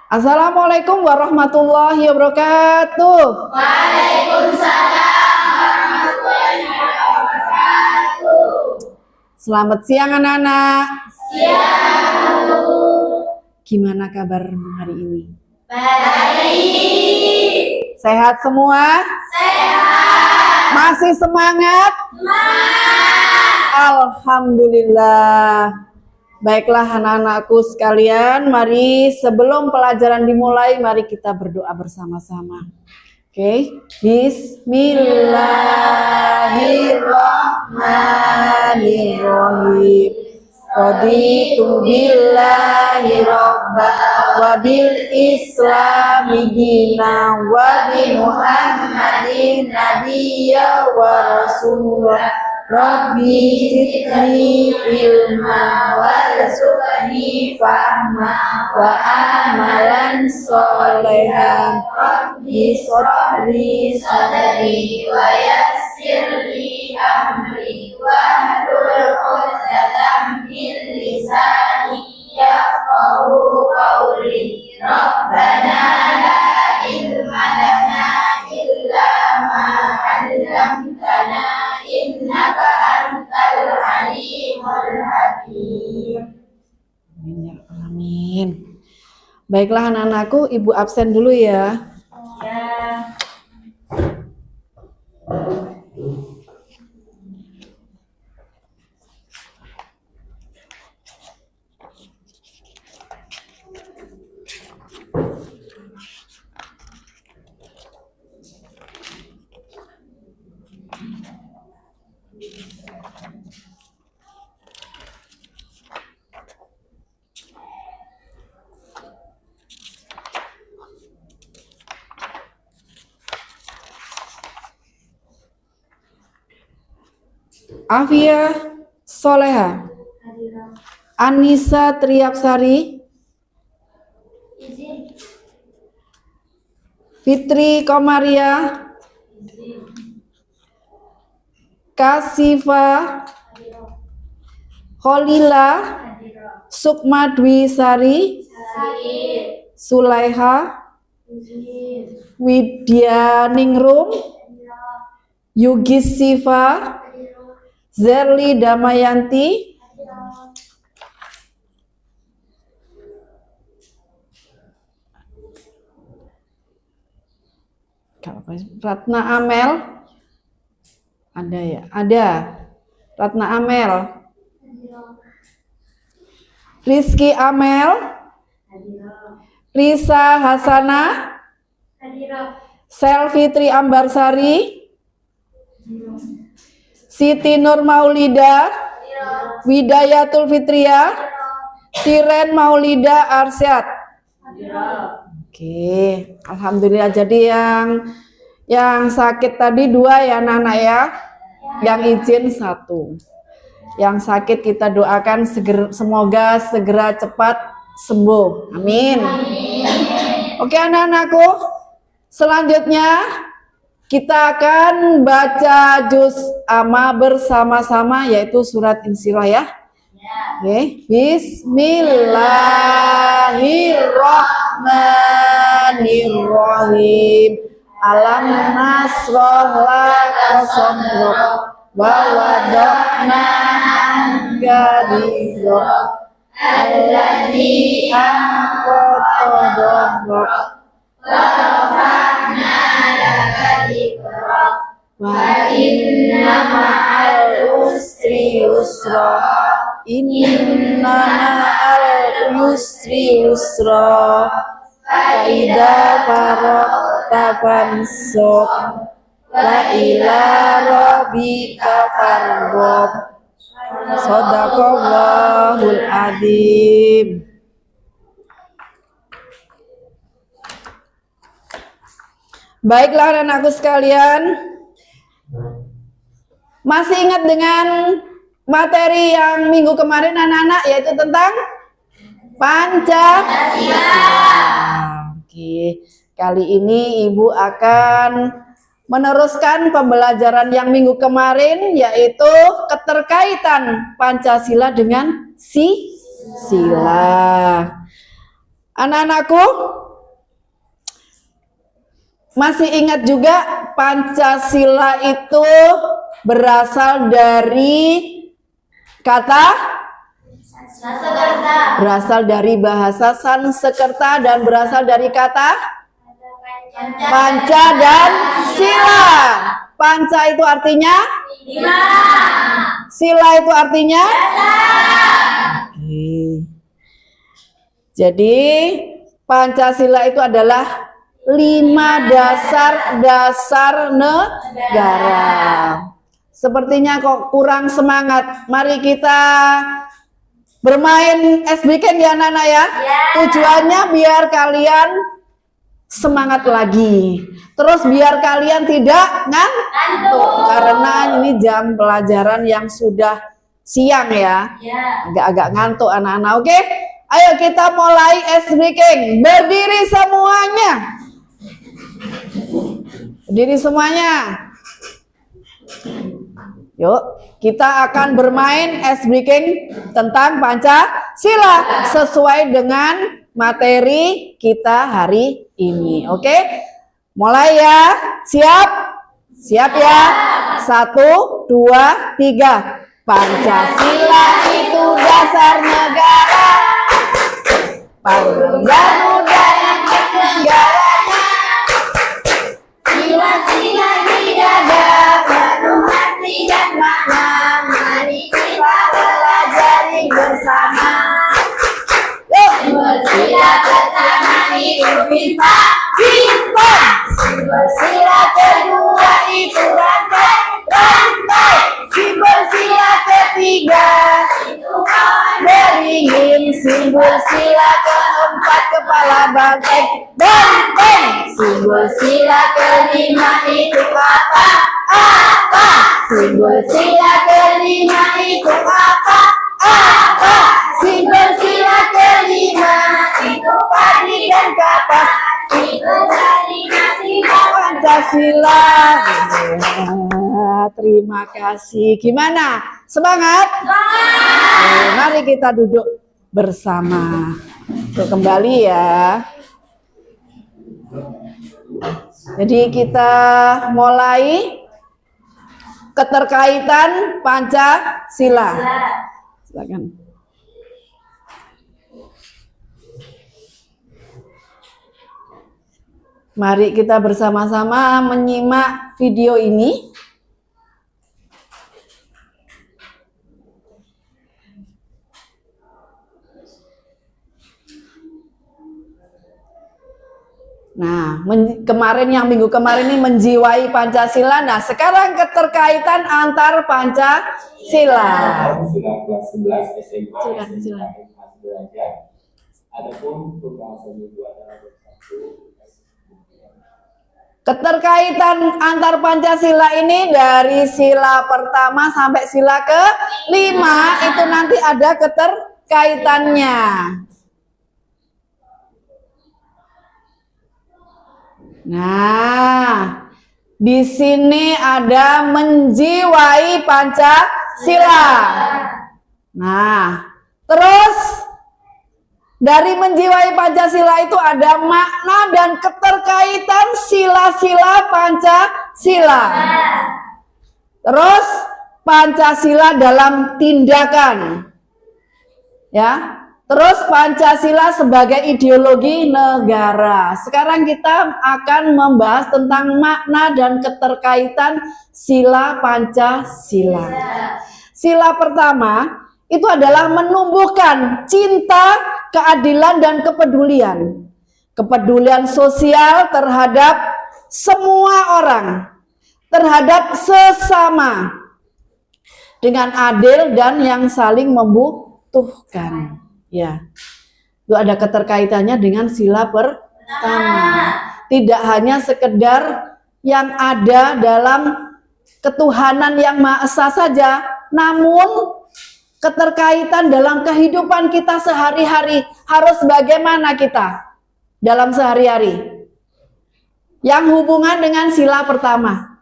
Assalamualaikum warahmatullahi wabarakatuh. Waalaikumsalam warahmatullahi wabarakatuh. Selamat siang anak-anak. Siang. Gimana kabar hari ini? Baik. Sehat semua? Sehat. Masih semangat? Semangat. Alhamdulillah. Baiklah anak-anakku sekalian, mari sebelum pelajaran dimulai, mari kita berdoa bersama-sama. Oke, Bismillahirrahmanirrahim. Raditu billahi robba wa bil islami dina wa bi Muhammadin nabiyya wa rasulah. Rabbi zidni ilma warzuqni fahma wa amalan sholehan. Rabbi shrahli sadri wa yassirli amri wahlul 'uqdatam min lisani yafqahu qawli. Rabbana la ilma lana illa ma 'allamtana innaka antal alimul hakim. Amin. Baiklah anak-anakku, ibu absen dulu ya. Ya. Afia Soleha, Anissa Triapsari, Izin. Fitri Komaria, Kasifa, Kholila, Sukma Dwi Sari, Sakit. Sulaiha, Izin. Widya Ningrum, Yugis Siva, Zerli Damayanti, Ratna Amel, ada ya? Ada. Ratna Amel, Rizky Amel, Risa Hasana, Selvitri Ambarsari, Siti Nur Maulida, Widayatul Fitria, Siren Maulida Arsyad. Oke, alhamdulillah. Jadi yang sakit tadi 2 ya anak-anak ya. Yang izin 1. Yang sakit kita doakan semoga segera cepat sembuh. Amin. Oke anak-anakku, selanjutnya kita akan baca juz amma bersama-sama, yaitu surat Insyirah ya. Oke, Bismillahirrahmanirrahim. Alam nasroh laka sadrak wa wada'na anka dhikrak alladzi anqadha dhahrak Wa rafa'na laka dzikrak. wa inna ma'al usri yusra. Inna ma'al yusri yusra. Fa'idha faragta fansab wa ila rabbika farghab. Shadaqallahul adzim. Baiklah anak-anakku sekalian, masih ingat dengan materi yang minggu kemarin anak-anak, yaitu tentang Pancasila. Oke, kali ini ibu akan meneruskan pembelajaran yang minggu kemarin, yaitu keterkaitan Pancasila dengan sila. Anak-anakku, masih ingat juga Pancasila itu berasal dari kata? Berasal dari bahasa Sanskerta dan berasal dari kata? Panca dan sila. Panca itu artinya? Sila itu artinya? Oke. Jadi Pancasila itu adalah 5 dasar negara. Sepertinya kok kurang semangat. Mari kita bermain SBK ya anak-anak ya. Tujuannya biar kalian semangat lagi. Terus biar kalian tidak ngantuk. Karena ini jam pelajaran yang sudah siang ya. Agak-agak ngantuk anak-anak. Oke? Ayo kita mulai SBK. Berdiri semuanya. Berdiri semuanya. Yuk, kita akan bermain SBK tentang Pancasila sesuai dengan materi kita hari ini. Oke? Mulai ya. Siap? Siap ya? 1, 2, 3. Pancasila itu dasar negara. Panjang negaranya. Sila-sila tidak penuh arti dan makna. Mari kita pelajari bersama. Sila pertama itu bintang, sila kedua itu rantai, sila ketiga itu kawan beringin, sila keempat kepala banteng, sila kelima itu apa? Sila kelima itu apa? Sila kelima itu padi dan kapas. Pancasila. Terima kasih. Gimana? Semangat? Mari kita duduk bersama. Kembali ya. Jadi kita mulai keterkaitan Pancasila. Silakan. Mari kita bersama-sama menyimak video ini. Nah, kemarin yang minggu kemarin ini menjiwai Pancasila. Nah, sekarang keterkaitan antar Pancasila. Sila kelas 11 SMA. Silakan. Adapun pembahasan itu adalah satu. Keterkaitan antar Pancasila ini dari sila pertama sampai sila ke-5 itu nanti ada keterkaitannya. Nah, di sini ada menjiwai Pancasila. Nah, terus dari menjiwai Pancasila itu ada makna dan keterkaitan sila-sila Pancasila. Terus Pancasila dalam tindakan. Ya. Terus Pancasila sebagai ideologi negara. Sekarang kita akan membahas tentang makna dan keterkaitan sila Pancasila. Sila pertama itu adalah menumbuhkan cinta, keadilan, dan kepedulian. Kepedulian sosial terhadap semua orang, terhadap sesama, dengan adil dan yang saling membutuhkan. Ya, itu ada keterkaitannya dengan sila pertama. Tidak hanya sekedar yang ada dalam ketuhanan yang Maha Esa saja, namun keterkaitan dalam kehidupan kita sehari-hari. Harus bagaimana kita dalam sehari-hari? Yang hubungan dengan sila pertama.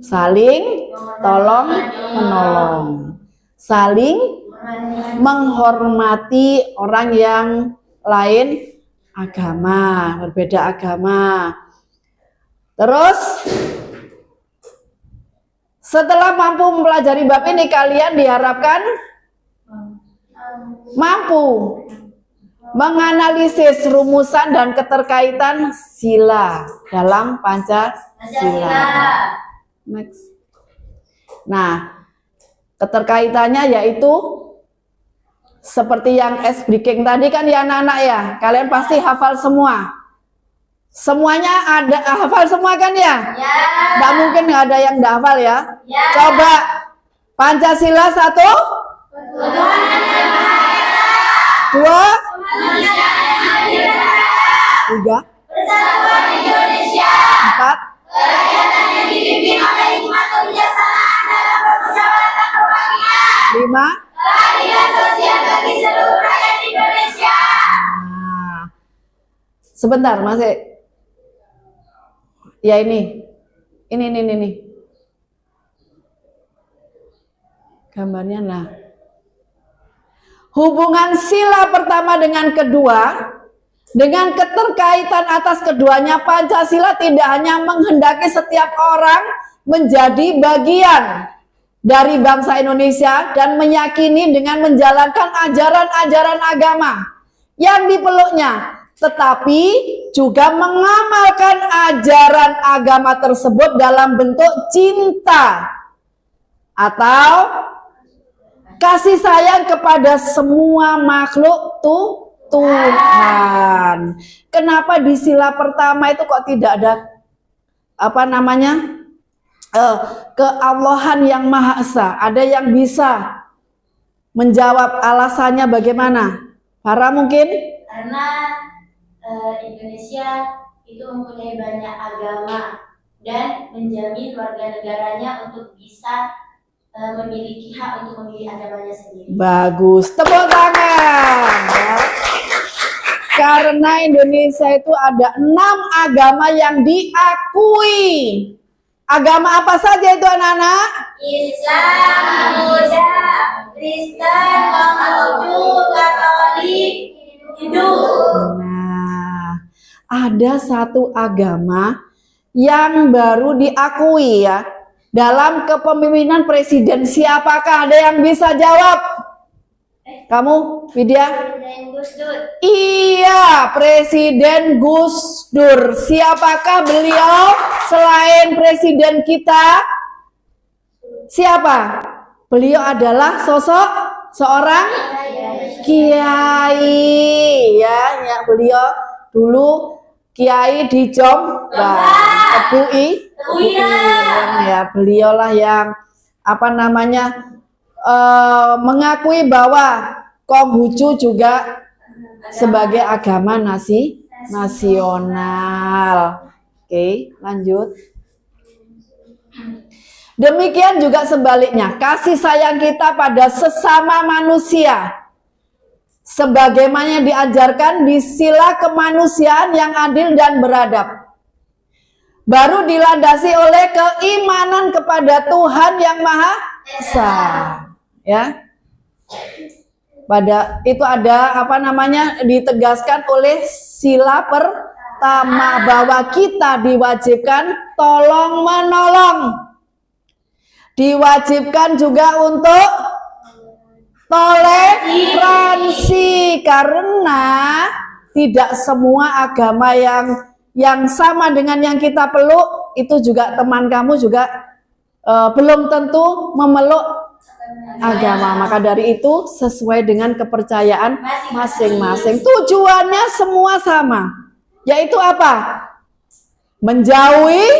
Saling tolong menolong. Saling menghormati orang yang lain agama, berbeda agama. Terus setelah mampu mempelajari bab ini, kalian diharapkan mampu menganalisis rumusan dan keterkaitan sila dalam Pancasila. Next. Nah, keterkaitannya yaitu seperti yang S breaking tadi kan ya anak-anak ya. Kalian pasti hafal semua. Semuanya ada hafal semua kan ya? Ya. Nggak mungkin nggak ada yang nggak hafal ya. Ya. Coba Pancasila 1, 2, 3, Persatuan Indonesia. 4, Kerakyatan yang dipimpin oleh hikmat kebijaksanaan dalam permusyawaratan perwakilan. 5. Keadilan sosial bagi seluruh rakyat Indonesia. Nah, sebentar masih. Ya ini. Gambarnya nah. Hubungan sila pertama dengan kedua, dengan keterkaitan atas keduanya, Pancasila tidak hanya menghendaki setiap orang menjadi bagian dari bangsa Indonesia dan meyakini dengan menjalankan ajaran-ajaran agama yang dipeluknya, tetapi juga mengamalkan ajaran agama tersebut dalam bentuk cinta atau kasih sayang kepada semua makhluk Tuhan. Kenapa di sila pertama itu kok tidak ada keallahan yang Maha Esa? Ada yang bisa menjawab alasannya bagaimana? Farah mungkin? Karena Indonesia itu mempunyai banyak agama dan menjamin warga negaranya untuk bisa memiliki hak untuk memilih agamanya sendiri. Bagus, tepuk tangan ya. Karena Indonesia itu ada 6 agama yang diakui. Agama apa saja itu anak-anak? Islam, Buddha, Kristen, Konghucu, Katolik, Hindu. Nah, ada satu agama yang baru diakui ya dalam kepemimpinan presiden. Siapakah? Ada yang bisa jawab? Kamu, Widya? Presiden Gus Dur. Iya, Presiden Gus Dur. Siapakah beliau selain presiden kita? Siapa? Beliau adalah sosok seorang kiai ya, beliau dulu kiai di Jombang, Tebu'i ya, beliaulah yang mengakui bahwa Konghucu juga sebagai agama nasional. Oke, lanjut. Demikian juga sebaliknya, kasih sayang kita pada sesama manusia sebagaimana diajarkan di sila kemanusiaan yang adil dan beradab, baru dilandasi oleh keimanan kepada Tuhan yang Maha Esa. Ya, pada itu ada ditegaskan oleh sila pertama bahwa kita diwajibkan tolong menolong, diwajibkan juga untuk toleransi, karena tidak semua agama yang sama dengan yang kita peluk itu juga teman kamu juga belum tentu memeluk agama. Maka dari itu sesuai dengan kepercayaan masing-masing. Tujuannya semua sama, yaitu apa? Menjauhi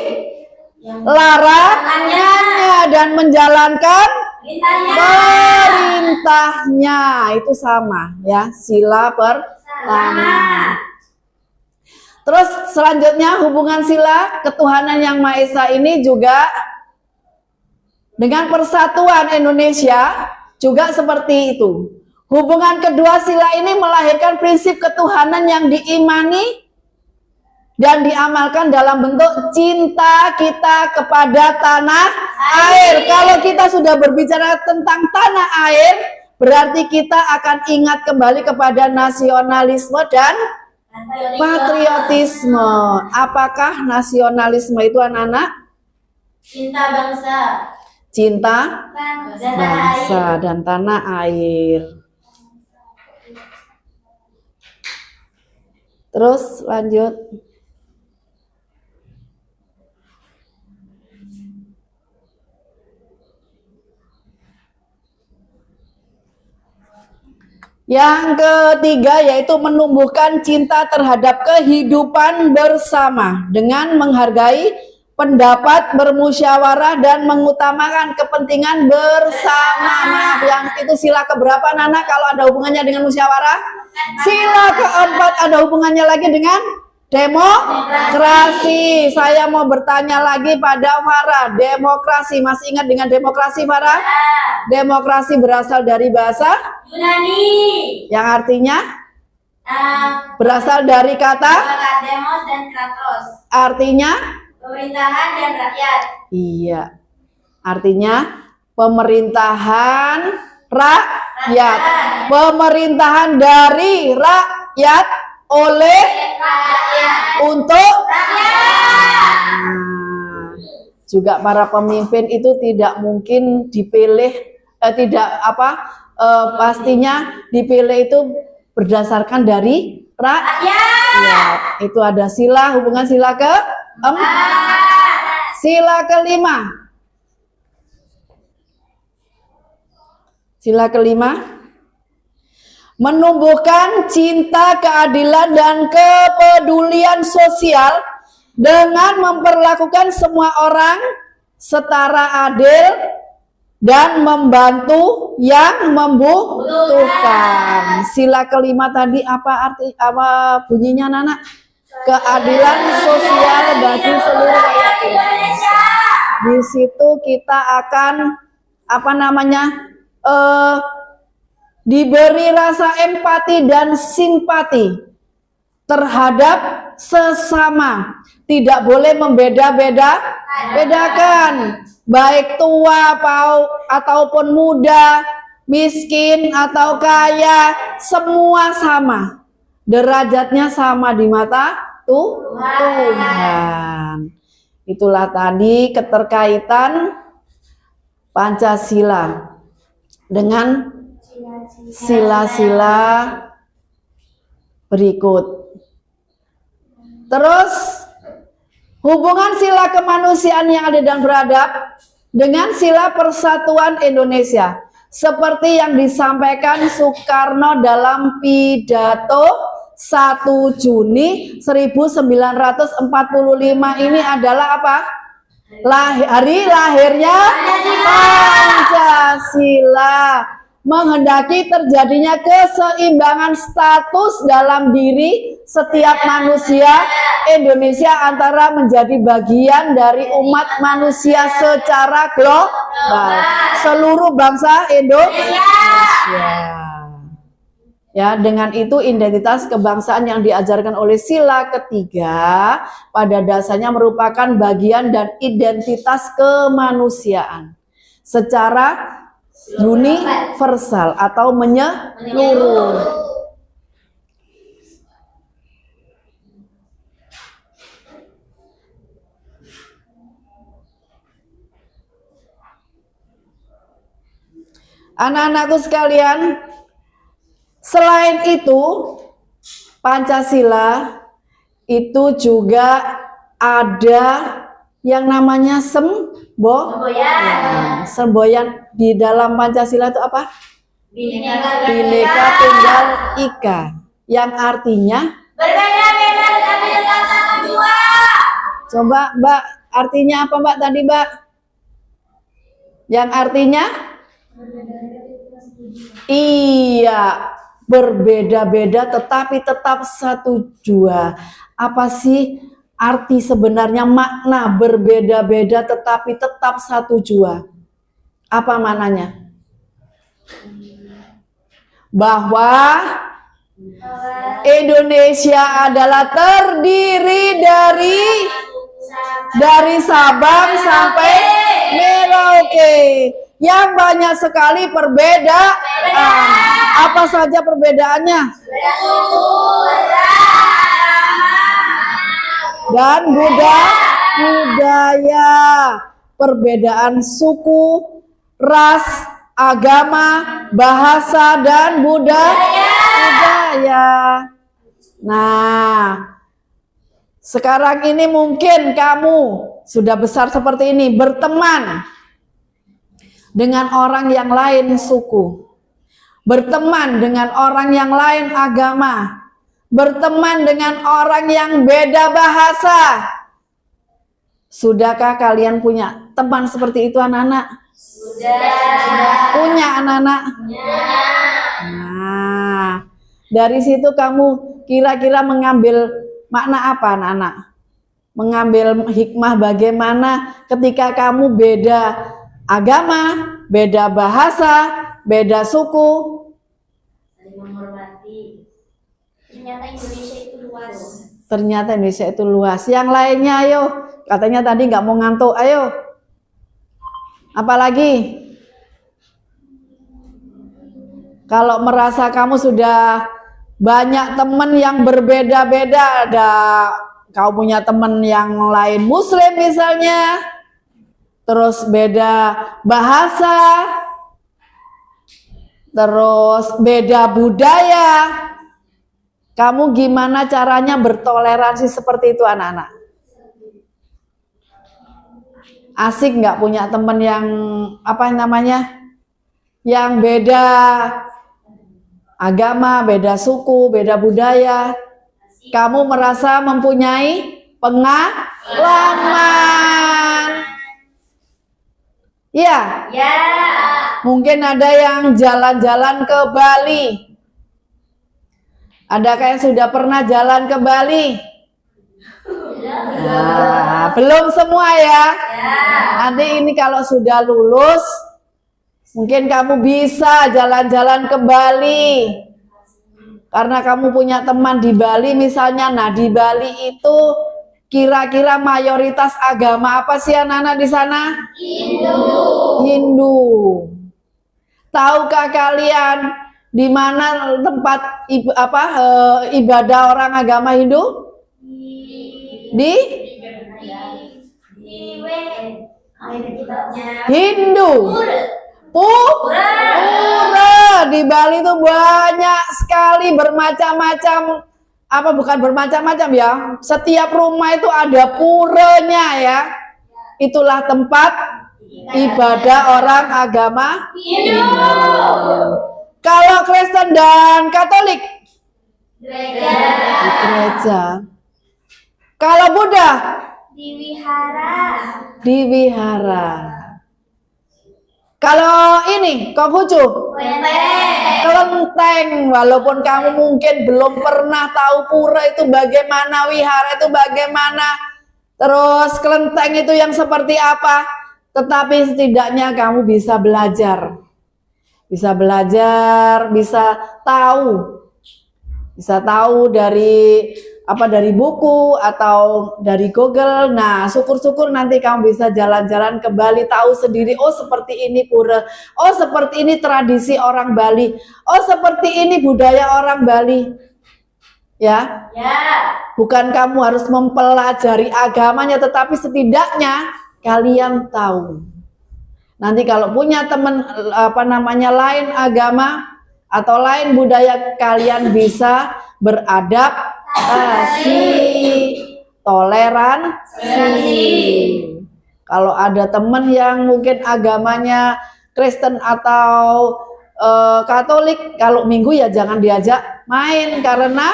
larangannya dan menjalankan perintahnya. Itu sama ya, sila pertama. Terus selanjutnya hubungan sila ketuhanan yang Maha Esa ini juga dengan persatuan Indonesia juga seperti itu. Hubungan kedua sila ini melahirkan prinsip ketuhanan yang diimani dan diamalkan dalam bentuk cinta kita kepada tanah air. Kalau kita sudah berbicara tentang tanah air, berarti kita akan ingat kembali kepada nasionalisme dan patriotisme. Apakah nasionalisme itu anak-anak? Cinta bangsa. Cinta Dan bangsa dan tanah air. Terus lanjut. Yang ketiga yaitu menumbuhkan cinta terhadap kehidupan bersama dengan menghargai pendapat, bermusyawarah dan mengutamakan kepentingan bersama. Maaf, yang itu sila keberapa Nana kalau ada hubungannya dengan musyawarah? Sila keempat ada hubungannya lagi dengan demokrasi. Saya mau bertanya lagi pada Farah, demokrasi masih ingat dengan demokrasi Farah? Demokrasi berasal dari bahasa Yunani. yang artinya berasal dari kata Demos dan kratos. artinya Pemerintahan dan rakyat. iya. Artinya pemerintahan rakyat. Pemerintahan dari rakyat oleh Rakyat. untuk Rakyat. juga para pemimpin itu tidak mungkin dipilih pastinya dipilih itu berdasarkan dari rakyat. Itu ada sila, hubungan sila ke sila kelima. Sila kelima menumbuhkan cinta, keadilan dan kepedulian sosial dengan memperlakukan semua orang setara adil dan membantu yang membutuhkan. Sila kelima tadi apa bunyinya Nana? Keadilan sosial bagi seluruh rakyat Indonesia. Di situ kita akan diberi rasa empati dan simpati terhadap sesama. Tidak boleh membeda-bedakan baik tua ataupun muda, miskin atau kaya, semua sama. Derajatnya sama di mata Tuhan. Itulah tadi keterkaitan Pancasila dengan sila-sila berikut. Terus hubungan sila kemanusiaan yang adil dan beradab dengan sila persatuan Indonesia seperti yang disampaikan Soekarno dalam pidato 1 Juni 1945 ini adalah apa? Hari lahirnya Pancasila, menghendaki terjadinya keseimbangan status dalam diri setiap manusia Indonesia antara menjadi bagian dari umat manusia secara global, seluruh bangsa Indonesia. Ya, dengan itu identitas kebangsaan yang diajarkan oleh sila ketiga pada dasarnya merupakan bagian dan identitas kemanusiaan secara universal atau menyeluruh. Anak-anakku sekalian, selain itu Pancasila itu juga ada yang namanya semboyan. Di dalam Pancasila itu apa? Bhinneka Tunggal Ika, yang artinya berbeda-beda tetapi tetap satu jua. Coba Mbak, artinya apa Mbak tadi Mbak? Yang artinya? Iya, berbeda-beda tetapi tetap satu jua. Apa sih arti sebenarnya makna berbeda-beda tetapi tetap satu jua? Apa maknanya? Bahwa Indonesia adalah terdiri dari Sabang sampai Merauke yang banyak sekali perbedaan. Apa saja perbedaannya? Dan budaya, perbedaan suku, ras, agama, bahasa, dan budaya. Nah, sekarang ini mungkin kamu sudah besar seperti ini, berteman dengan orang yang lain suku, berteman dengan orang yang lain agama, berteman dengan orang yang beda bahasa. Sudahkah kalian punya teman seperti itu, anak-anak? Sudah. Punya, anak-anak? Nah, dari situ kamu kira-kira mengambil makna apa, anak-anak? Mengambil hikmah bagaimana ketika kamu beda agama, beda bahasa, beda suku. Saling menghormati. Ternyata Indonesia itu luas. Ternyata Indonesia itu luas. Yang lainnya ayo. Katanya tadi nggak mau ngantuk. Ayo. Apalagi? Kalau merasa kamu sudah banyak teman yang berbeda-beda, ada kau punya teman yang lain Muslim misalnya, terus beda bahasa, terus beda budaya. Kamu gimana caranya bertoleransi seperti itu, anak-anak? Asik nggak punya teman yang apa namanya? Yang beda agama, beda suku, beda budaya. Kamu merasa mempunyai pengalaman. Iya. Ya. Mungkin ada yang jalan-jalan ke Bali. Adakah yang sudah pernah jalan ke Bali? Nah, belum semua ya. Nanti ini kalau sudah lulus, mungkin kamu bisa jalan-jalan ke Bali. Karena kamu punya teman di Bali misalnya. Nah, di Bali itu kira-kira mayoritas agama apa sih anak-anak di sana? Hindu. Tahukah kalian di mana tempat ibadah orang agama Hindu? Di Hindu. Pura. Di Bali itu banyak sekali bermacam-macam, bukan bermacam-macam ya. Setiap rumah itu ada puranya ya. Itulah tempat ibadah orang agama Hindu. Kalau Kristen dan Katolik di gereja. Kalau Buddha di wihara. Kalau ini Konghucu kelenteng. Walaupun kamu mungkin belum pernah tahu pura itu bagaimana, wihara itu bagaimana, terus kelenteng itu yang seperti apa, tetapi setidaknya kamu bisa belajar, bisa tahu dari buku atau dari Google. Nah, syukur-syukur nanti kamu bisa jalan-jalan ke Bali, tahu sendiri, oh seperti ini pura, oh seperti ini tradisi orang Bali, oh seperti ini budaya orang Bali. Ya. Bukan kamu harus mempelajari agamanya, tetapi setidaknya kalian tahu. Nanti kalau punya teman lain agama atau lain budaya, kalian bisa beradaptasi, toleransi. Kalau ada teman yang mungkin agamanya Kristen atau Katolik, kalau Minggu ya jangan diajak main, karena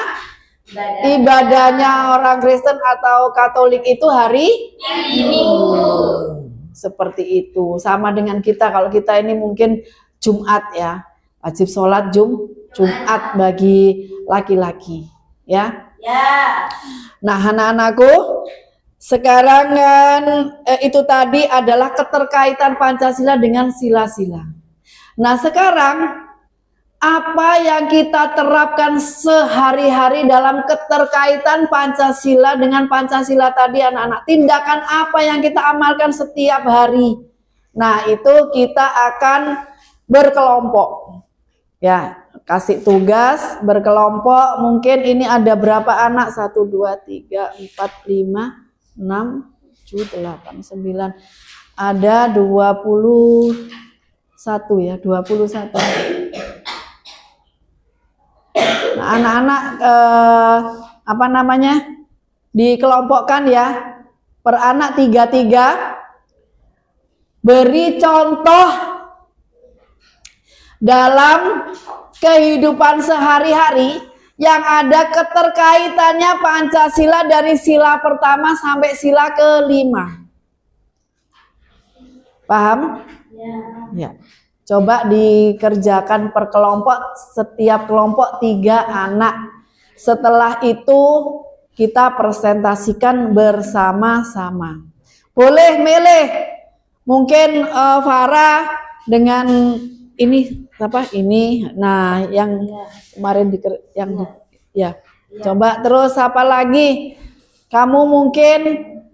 ibadahnya orang Kristen atau Katolik itu hari Minggu. Seperti itu. Sama dengan kita, kalau kita ini mungkin Jumat ya, wajib sholat Jumat bagi laki-laki ya. Nah, anak-anakku, sekarang kan itu tadi adalah keterkaitan Pancasila dengan sila-sila. Nah, sekarang apa yang kita terapkan sehari-hari dalam keterkaitan Pancasila dengan Pancasila tadi anak-anak. Tindakan apa yang kita amalkan setiap hari. Nah, itu kita akan berkelompok. Ya, kasih tugas berkelompok. Mungkin ini ada berapa anak? 1, 2, 3, 4, 5, 6, 7, 8, 9. Ada 21 ya, 21. Nah, anak-anak apa namanya? Dikelompokkan ya. Per anak 3-3. Beri contoh dalam kehidupan sehari-hari yang ada keterkaitannya Pancasila dari sila pertama sampai sila kelima. Paham? Ya. Coba dikerjakan per kelompok, setiap kelompok 3 anak. Setelah itu kita presentasikan bersama-sama. Boleh milih. Mungkin Farah dengan ini apa? Ini. Nah, yang kemarin ya. Coba terus apa lagi? Kamu mungkin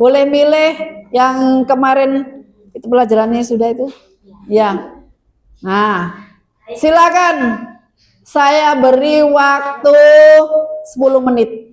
boleh milih yang kemarin itu pelajarannya sudah itu. Ya. Nah, silakan. Saya beri waktu 10 menit.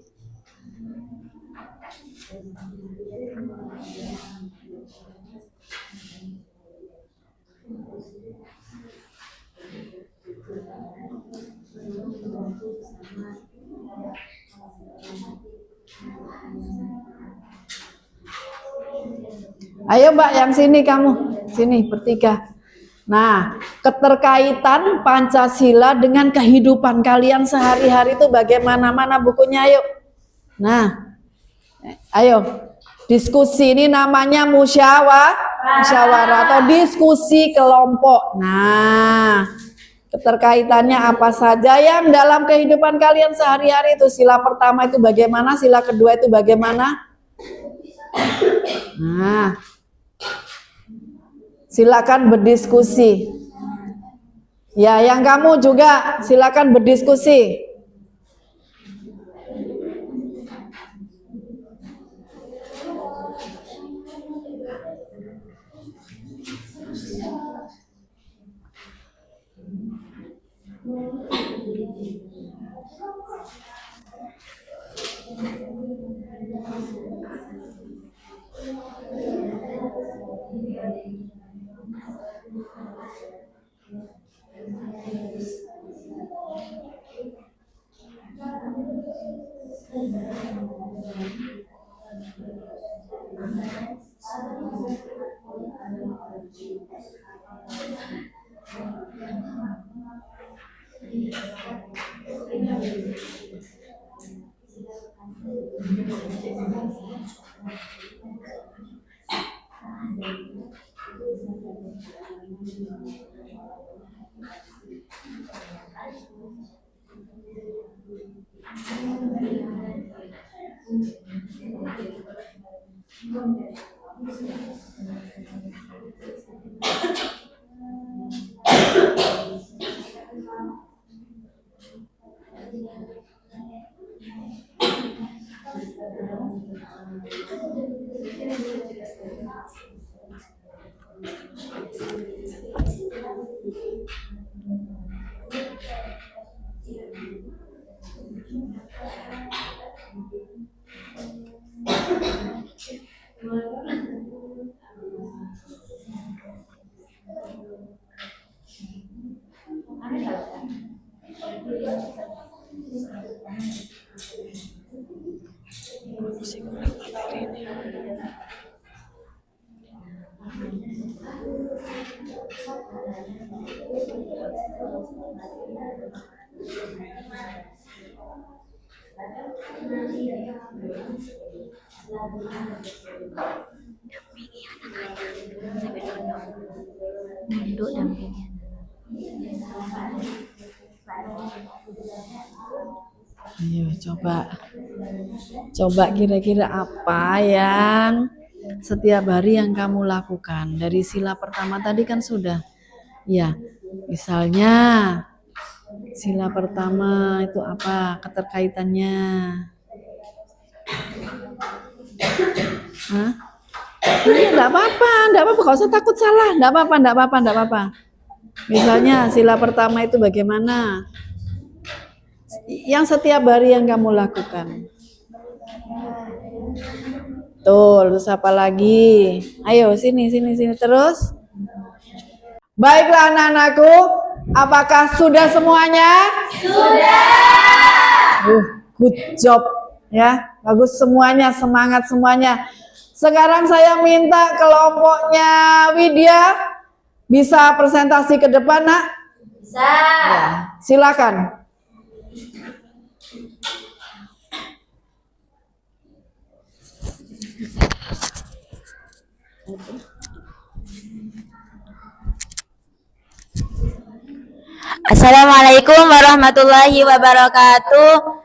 Ayo Mbak, yang sini kamu. Sini bertiga. Nah, keterkaitan Pancasila dengan kehidupan kalian sehari-hari itu bagaimana? Mana bukunya, ayo. Nah, ayo. Diskusi ini namanya musyawarah atau diskusi kelompok. Nah, keterkaitannya apa saja yang dalam kehidupan kalian sehari-hari itu. Sila pertama itu bagaimana, sila kedua itu bagaimana. Nah, silakan berdiskusi. Ya, yang kamu juga silakan berdiskusi. Ayo coba kira-kira apa yang setiap hari yang kamu lakukan dari sila pertama tadi kan sudah ya, misalnya Sila pertama itu apa keterkaitannya? Hah? Enggak apa-apa, gak usah takut salah, enggak apa-apa. Misalnya sila pertama itu bagaimana? Yang setiap hari yang kamu lakukan. Tuh, terus apa lagi? Ayo sini terus. Baiklah anak-anakku, apakah sudah semuanya? Sudah. Good job ya, bagus semuanya, semangat semuanya. Sekarang saya minta kelompoknya Widya bisa presentasi ke depan, Nak? Bisa. Ya, silakan. Assalamualaikum warahmatullahi wabarakatuh.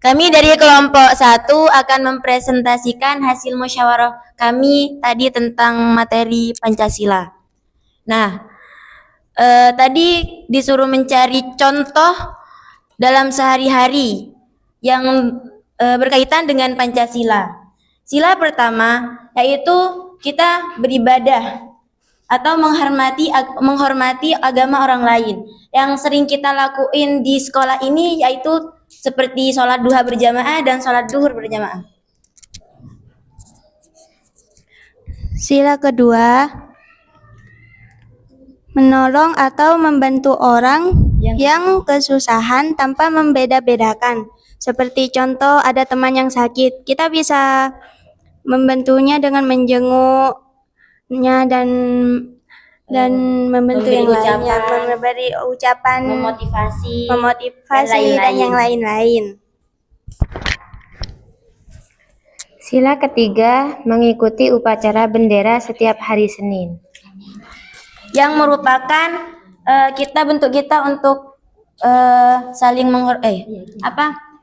Kami dari kelompok 1 akan mempresentasikan hasil musyawarah kami tadi tentang materi Pancasila. Nah, tadi disuruh mencari contoh dalam sehari-hari yang berkaitan dengan Pancasila. Sila pertama yaitu kita beribadah atau menghormati agama orang lain. Yang sering kita lakuin di sekolah ini yaitu seperti sholat duha berjamaah dan sholat duhur berjamaah. Sila kedua, menolong atau membantu orang yang kesusahan tanpa membeda-bedakan. Seperti contoh ada teman yang sakit, kita bisa membantunya dengan menjenguknya dan membantu yang lainnya, memberi ucapan, memotivasi dan yang lain-lain. Sila ketiga, mengikuti upacara bendera setiap hari Senin. Yang merupakan bentuk kita untuk saling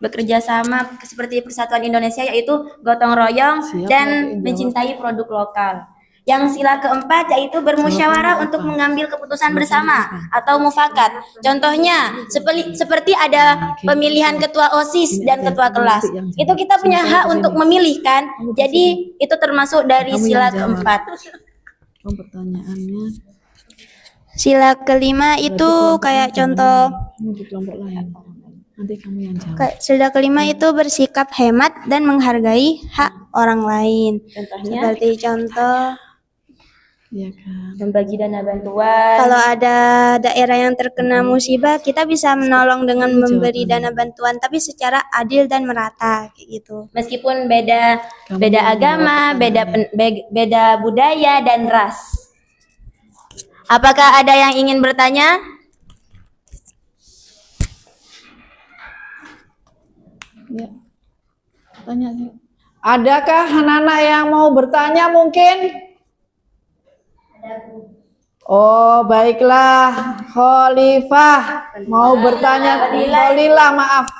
bekerja sama seperti Persatuan Indonesia, yaitu gotong royong dan mencintai produk lokal. Yang sila keempat yaitu bermusyawarah untuk mengambil keputusan bersama atau mufakat. Contohnya seperti ada pemilihan ketua OSIS dan ketua kelas. Itu kita punya hak untuk memilih kan. Jadi itu termasuk dari sila keempat. Pertanyaannya. Sila kelima itu kayak contoh. Nanti kamu yang jawab. Sila kelima itu bersikap hemat dan menghargai hak orang lain. Contohnya? Seperti contoh, Iya kan. Membagi dana bantuan. kalau ada daerah yang terkena musibah, kita bisa menolong dengan memberi dana bantuan, tapi secara adil dan merata, kayak gitu. Meskipun beda agama, beda budaya dan ras. Apakah ada yang ingin bertanya? Ya. Tanya sih. Adakah anak-anak yang mau bertanya mungkin? Oh, baiklah. Khalifah mau bertanya. Khalilah, maaf.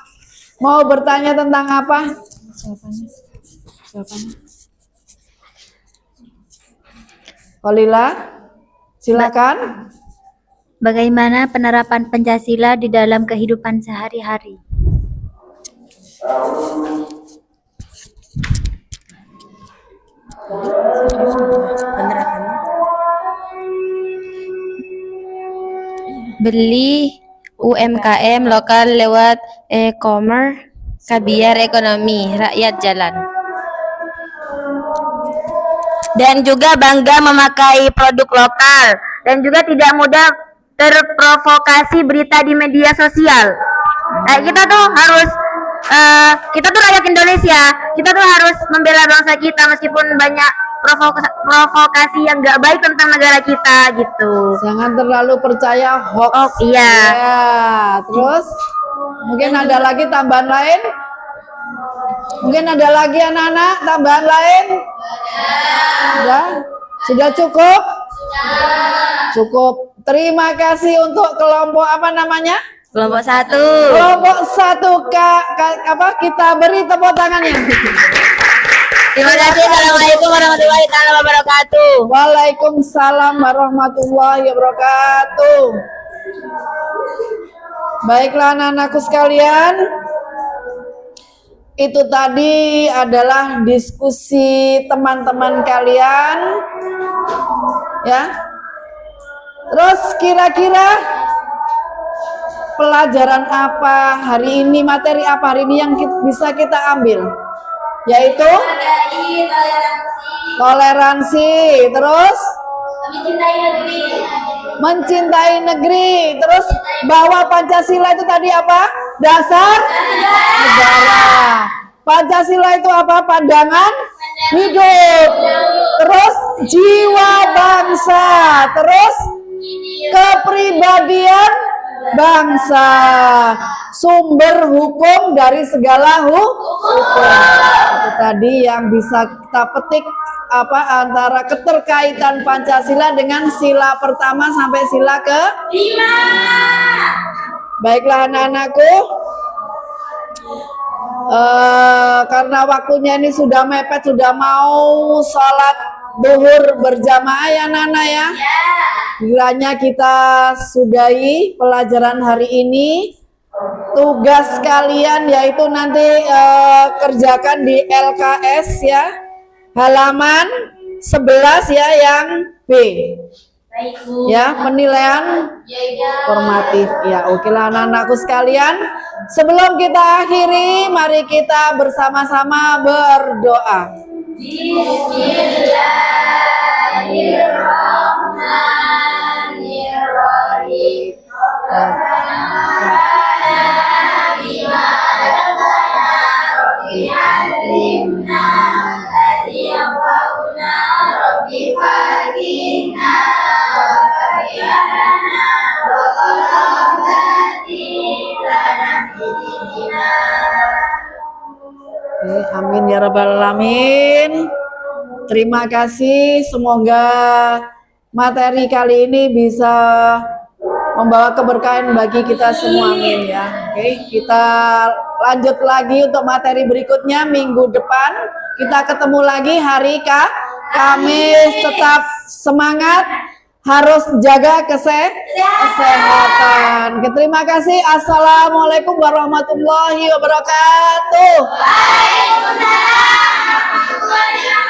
Mau bertanya tentang apa? Jawabannya. Khalilah, silakan. Bagaimana penerapan Pancasila di dalam kehidupan sehari-hari? Beli UMKM lokal lewat e-commerce, biar ekonomi rakyat jalan. Dan juga bangga memakai produk lokal dan juga tidak mudah terprovokasi berita di media sosial. Kita tuh harus kita tuh rakyat Indonesia, kita tuh harus membela bangsa kita meskipun banyak provokasi yang nggak baik tentang negara kita gitu. Jangan terlalu percaya hoax. Oh iya. Ya, terus mungkin ada lagi tambahan lain? Mungkin ada lagi anak-anak tambahan lain? Sudah cukup? Cukup. Terima kasih untuk kelompok apa namanya? Kelompok 1. Kelompok 1 kita beri tepuk tangannya. Terima kasih. Assalamualaikum warahmatullahi wabarakatuh. Waalaikumsalam warahmatullahi wabarakatuh. Baiklah anak-anakku sekalian, itu tadi adalah diskusi teman-teman kalian, ya. Terus kira-kira pelajaran apa hari ini, materi apa hari ini yang bisa kita ambil? Yaitu Menghargai toleransi, toleransi, terus mencintai negeri, mencintai negeri, terus bahwa Pancasila itu tadi apa? Dasar negara. Pancasila itu apa? Pandangan hidup. Terus jiwa bangsa, terus kepribadian bangsa, sumber hukum dari segala hukum. Itu tadi yang bisa kita petik apa antara keterkaitan Pancasila dengan sila pertama sampai sila ke 5. Baiklah anak-anakku, karena waktunya ini sudah mepet, sudah mau sholat duhur berjamaah ya Nana ya. Kiranya kita sudahi pelajaran hari ini. Tugas kalian yaitu nanti kerjakan di LKS ya, halaman 11 ya yang B. Baik Bu. Ya, penilaian formatif. Ya, oke lah anak-anakku sekalian. Sebelum kita akhiri, mari kita bersama-sama berdoa. Bismillahirrahmanirrahim. Amin ya rabbal alamin. Terima kasih, semoga materi kali ini bisa membawa keberkahan bagi kita semua, amin ya. Oke, kita lanjut lagi untuk materi berikutnya minggu depan. Kita ketemu lagi hari Kamis. Tetap semangat, harus jaga kesehatan. Terima kasih. Assalamualaikum warahmatullahi wabarakatuh. Waalaikumsalam warahmatullahi wabarakatuh.